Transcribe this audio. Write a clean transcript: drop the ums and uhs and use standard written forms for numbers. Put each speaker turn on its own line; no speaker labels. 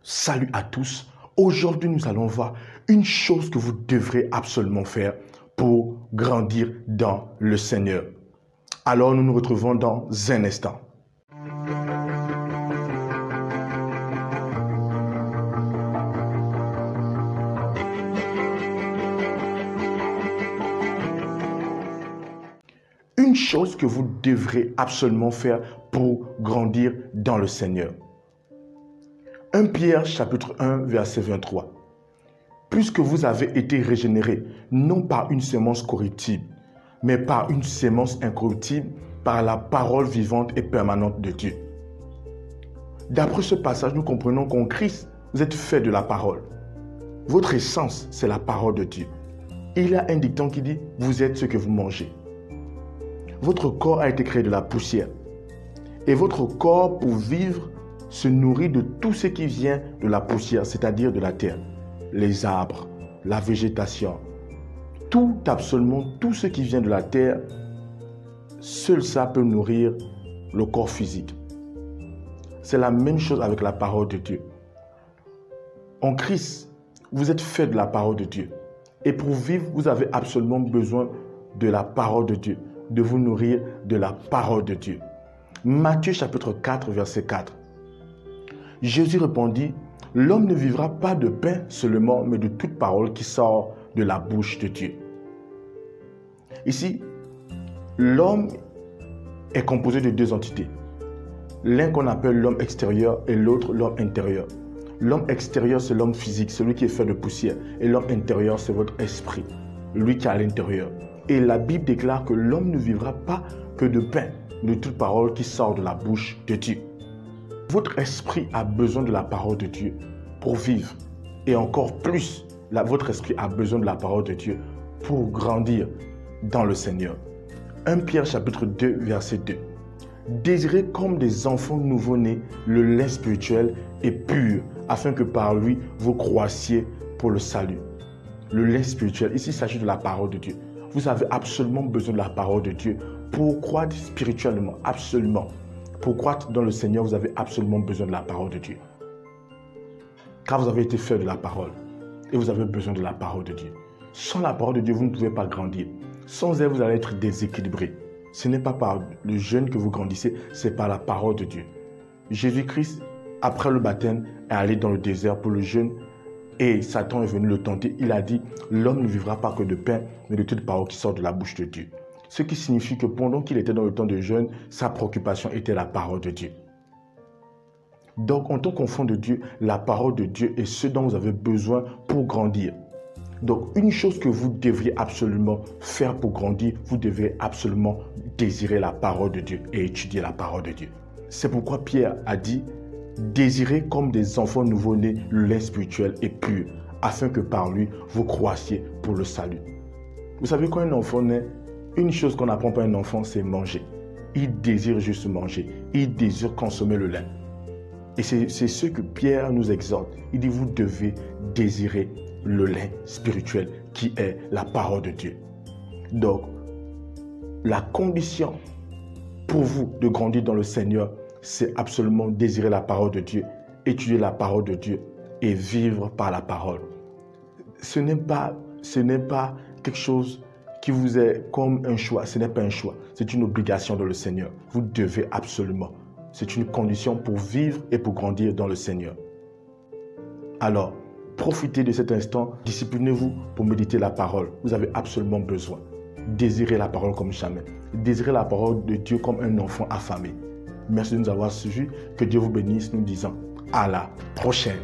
Salut à tous. Aujourd'hui, nous allons voir une chose que vous devrez absolument faire pour grandir dans le Seigneur. Alors, nous nous retrouvons dans un instant. Une chose que vous devrez absolument faire pour grandir dans le Seigneur. 1 Pierre chapitre 1 verset 23. Puisque vous avez été régénérés, non par une sémence corruptible, mais par une sémence incorruptible, par la parole vivante et permanente de Dieu. D'après ce passage, nous comprenons qu'en Christ, vous êtes fait de la parole. Votre essence, c'est la parole de Dieu. Il y a un dicton qui dit, vous êtes ce que vous mangez. Votre corps a été créé de la poussière. Et votre corps, pour vivre, se nourrit de tout ce qui vient de la poussière, c'est-à-dire de la terre. Les arbres, la végétation, tout, absolument tout ce qui vient de la terre, seul ça peut nourrir le corps physique. C'est la même chose avec la parole de Dieu. En Christ, vous êtes fait de la parole de Dieu. Et pour vivre, vous avez absolument besoin de la parole de Dieu, de vous nourrir de la parole de Dieu. Matthieu chapitre 4, verset 4. Jésus répondit, « L'homme ne vivra pas de pain seulement, mais de toute parole qui sort de la bouche de Dieu. » Ici, l'homme est composé de deux entités. L'un qu'on appelle l'homme extérieur et l'autre l'homme intérieur. L'homme extérieur, c'est l'homme physique, celui qui est fait de poussière. Et l'homme intérieur, c'est votre esprit, lui qui est à l'intérieur. Et la Bible déclare que l'homme ne vivra pas que de pain, de toute parole qui sort de la bouche de Dieu. Votre esprit a besoin de la parole de Dieu pour vivre. Et encore plus, votre esprit a besoin de la parole de Dieu pour grandir dans le Seigneur. 1 Pierre chapitre 2, verset 2. Désirez comme des enfants nouveau-nés le lait spirituel et pur, afin que par lui vous croissiez pour le salut. Le lait spirituel, ici il s'agit de la parole de Dieu. Vous avez absolument besoin de la parole de Dieu pour croître spirituellement, absolument. Pour croître dans le Seigneur, vous avez absolument besoin de la parole de Dieu. Car vous avez été fait de la parole et vous avez besoin de la parole de Dieu. Sans la parole de Dieu, vous ne pouvez pas grandir. Sans elle, vous allez être déséquilibré. Ce n'est pas par le jeûne que vous grandissez, c'est par la parole de Dieu. Jésus-Christ, après le baptême, est allé dans le désert pour le jeûne et Satan est venu le tenter. Il a dit, l'homme ne vivra pas que de pain, mais de toute parole qui sort de la bouche de Dieu. Ce qui signifie que pendant qu'il était dans le temps de jeûne, sa préoccupation était la parole de Dieu. Donc, en tant qu'enfant de Dieu, la parole de Dieu est ce dont vous avez besoin pour grandir. Donc, une chose que vous devriez absolument faire pour grandir, vous devez absolument désirer la parole de Dieu et étudier la parole de Dieu. C'est pourquoi Pierre a dit, désirez comme des enfants nouveau-nés le lait spirituel et pur, afin que par lui, vous croissiez pour le salut. Vous savez, quand un enfant naît, une chose qu'on n'apprend pas à un enfant, c'est manger. Il désire juste manger. Il désire consommer le lait. Et c'est ce que Pierre nous exhorte. Il dit, vous devez désirer le lait spirituel qui est la parole de Dieu. Donc, la condition pour vous de grandir dans le Seigneur, c'est absolument désirer la parole de Dieu, étudier la parole de Dieu et vivre par la parole. Ce n'est pas quelque chose qui vous est comme un choix. Ce n'est pas un choix, c'est une obligation dans le Seigneur. Vous devez absolument. C'est une condition pour vivre et pour grandir dans le Seigneur. Alors, profitez de cet instant, disciplinez-vous pour méditer la parole. Vous avez absolument besoin. Désirez la parole comme jamais. Désirez la parole de Dieu comme un enfant affamé. Merci de nous avoir suivis. Que Dieu vous bénisse, nous disons à la prochaine.